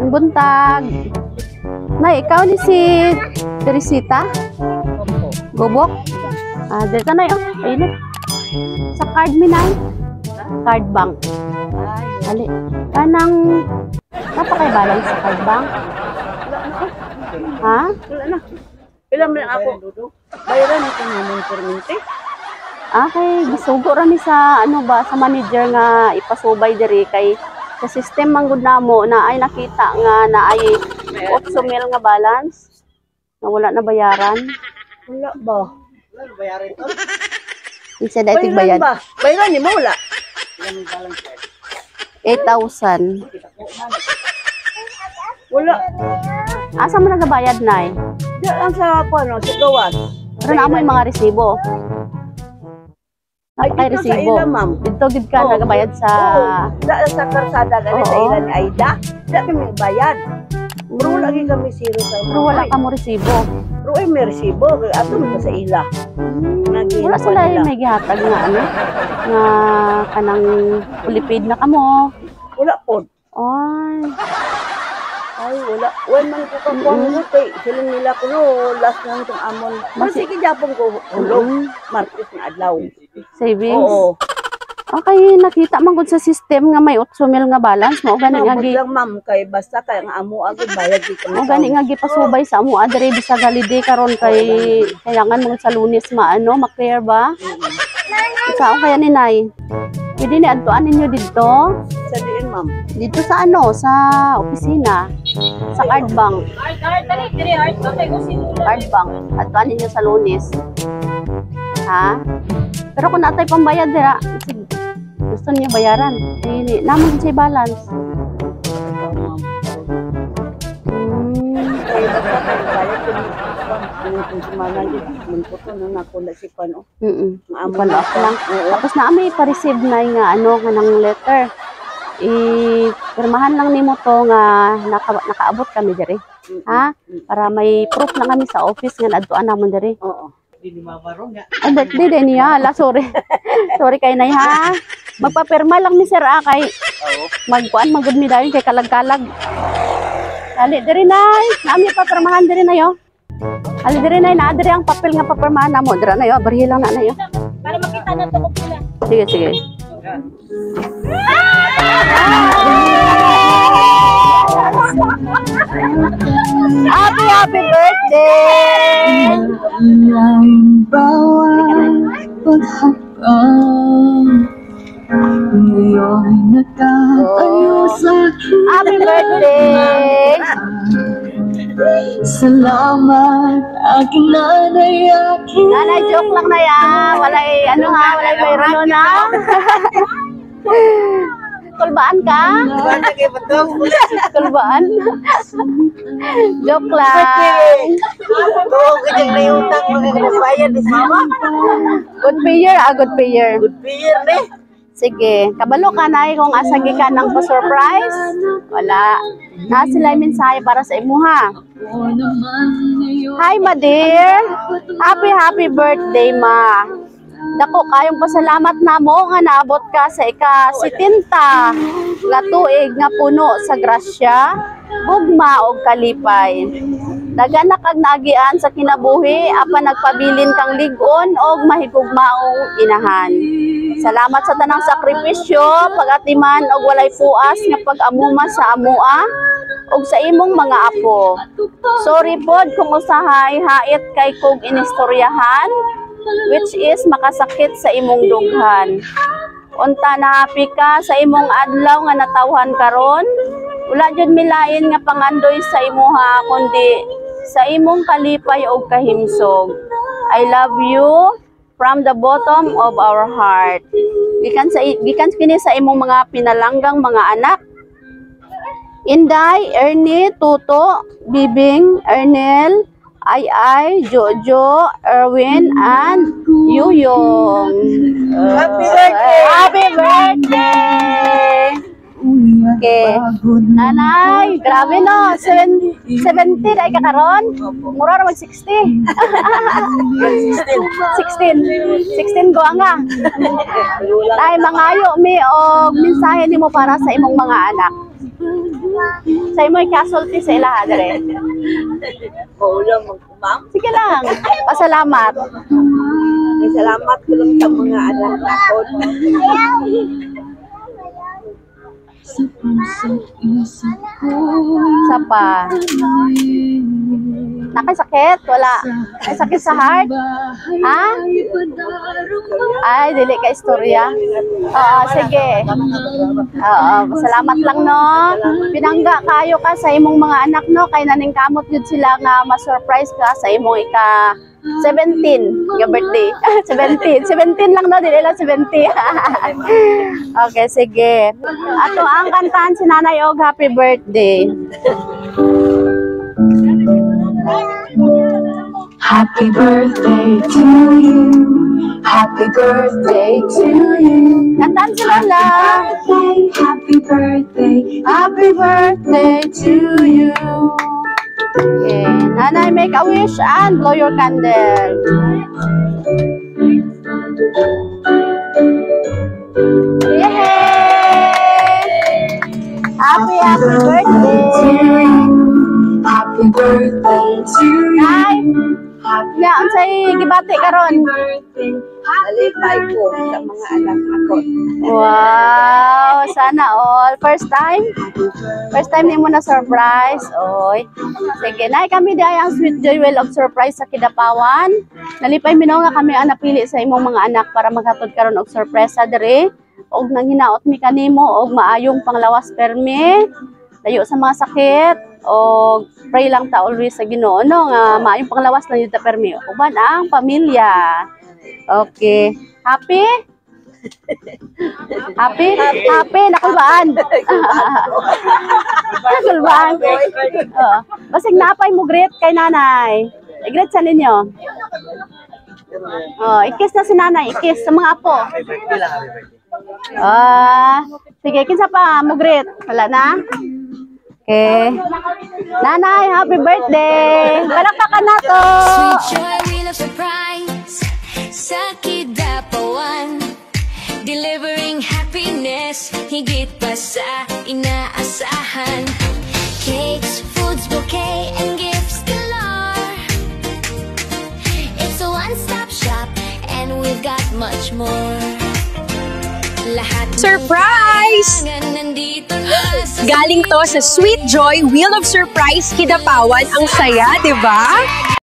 Ang buntag. Nay, ikaw ni si Teresita? Gubok? Ah, dito na yun. Ayun. Sa card mi, Nay. Card bank. Ali. Kanang napakaibalance sa card bank. Ha? Wala na. Ilan mo ako? Bayaran ito naman permente. Okay, gisugo ra mi sa ano ba sa manager nga ipasubay diri kay sa system manggod namo na ay nakita nga na ay 8,000 nga balance na wala na bayaran. Wala ba? Wala na bayaran ito? Isa na itig bayad. Bayaran ni mo wala? 8,000. Wala. Asa mo nagabayad, Nay? Diyan sa ano, sa gawas. Pero na mo yung mga resibo. Ay, Kay dito sa resibo. ila, ma'am. Dito gid ka nagabayad sa Daan sa karsada gani sa ila ni Aida. Diyan kami bayad. Pero lagi kami zero sa pero wala ka mo resibo. Pero ay may resibo. Ato mo sa ila. Wala sila yung may gihatag nga ano nga kanang ulipid na kamo. Wala po. Ay, wala. Wala man ko kakuha kay silang nila ko no. Last lang itong amon. Sige, Japon ko. Market na adlaw. Savings? Oo. Okay, nakita man gud sa system nga may 8,000 nga balance mo gani nga gi lang ma'am kay basta kay nga amo agad bayad dito. O gani nga gipasubay sa amo adre bisag holiday karon kay kayangan mo sa Lunes maano ma-clear ba? Saan kaya ni Nay? Pwede ni adtuan ninyo dito? Sa diin ma'am. Dito sa ano, sa opisina, sa card bank. Card bank. Adtuan ninyo sa Lunes. Ha? Pero kung natay pambayad dira, gusto niya bayaran. Hindi naman siya balance. Kaya basta kay bayad kung sumanan din ko to na nako na si Pano. Follow up lang. Tapos na may pa-receive na nga ano nga ng letter. Pirmahan lang nimo to nga nakaabot kami diri. Ha? Para may proof na kami sa office nga adtuan namon diri. Oo. Ang birthday din niya. Ala, sorry. Sorry kay Nay, ha? Magpapirma lang ni Sir kay magkuan, magud mi dahil kay kalag-kalag. Dali, diri Nay. Naami papirmahan diri na yo. Ali, diri Nay, na diri ang papel nga papirmahan namo. Dira na yo, barhi lang na yo. Para makita na to kung sila. Sige, sige. Happy birthday! Happy birthday! Salamat aking nanay. Nanay, joke lang na yan. Walay, ano ha, walay mayroon na. Kulbaan ka? Kulbaan? Joke lang. Good payer, good payer. Good payer eh. Sige, kabalo ka na kung asagi ka ng pa-surprise? Wala. Na sila mensahe para sa imo ha. Hi ma dear. Happy birthday ma. Dako kayong pasalamat namo nga naabot ka sa ika-70 nga tuig nga puno sa grasya, gugma ug kalipay. Dagan na kag naagian sa kinabuhi apan nagpabilin kang lig-on og mahigugmaong inahan. Salamat sa tanang sakripisyo, pag-atiman og walay puas nga pag-amuma sa amua og sa imong mga apo. Sorry pod kung usahay hait kay kog inistoryahan, which is makasakit sa imong dughan. Unta na happy ka sa imong adlaw nga natawhan karon. Wala jud milain nga pangandoy sa imuha kundi sa imong kalipay og kahimsog. I love you from the bottom of our heart. Gikan kini sa imong mga pinalanggang mga anak. Inday, Ernie, Tuto, Bibing, Ernel, Ay, Jojo, Erwin, and Yuyong. Happy birthday! Happy birthday! Okay. Nanay, grabe no. 70 ay kakaron. Mura naman 60. 16 go nga. Ay, mangayo mi o mensahe nimo para sa imong mga anak. Sa imo ikasulti sa ilaha dire. Kaulang magkumam. Sige lang. Pasalamat. Ay, salamat ko lang sa mga anak ako. Sa puso't isip ko Sa pa. Nakasakit? Wala. Ay, sakit sa heart? Ha? Ay, dili ka istorya. Oo, sige. Oo, salamat lang, no? Pinangga kayo ka sa imong mga anak, no? Kay naning kamot yun sila nga ma-surprise ka sa imong ika 17 nga birthday. 17 lang, no? Dili lang 70. Okay, sige. Ato ang kantahan si Nanay Og happy birthday. Happy birthday to you. Happy birthday to you. Kantahan si Lola. Happy birthday. Happy birthday to you. Okay. Nanay, make a wish and blow your candle. Yay! Happy birthday! Happy birthday to you. Nay, nga, unsay gibati karon? Birthday. Nalipay ko sa mga anak ako. Wow, sana all. First time? First time nimo na surprise. Oy. Sige, nay kami di ang Sweet Joy Well of Surprise sa Kidapawan. Nalipay minaw nga kami ang napili sa imong mga anak para maghatod karon og sorpresa diri. Og nang hinaot mi kanimo og maayong panglawas permi. Layo sa mga sakit. Og pray lang ta always sa Ginoo no nga maayong panglawas lang yuta permi. Uban ang pamilya. Okay. Happy? Happy? Happy? Nakulbaan? Nakulbaan? Oo. Basig napay mo greet kay nanay. I-greet sa ninyo. Oh, ikis na si nanay. Ikis sa mga apo. Sige, kinsa pa mo greet? Wala na? Okay. Nanay, happy birthday! Palakpakan na to! Sweet joy, wheel of surprise sa Kidapawan, delivering happiness higit pa sa inaasahan. Cakes, foods, bouquet, and gifts galore. It's a one-stop shop and we've got much more. Lahat ng Surprise! kailangan nandito na sa Galing to sa Sweet Joy Wheel of Surprise Kidapawan. Ang saya, di ba?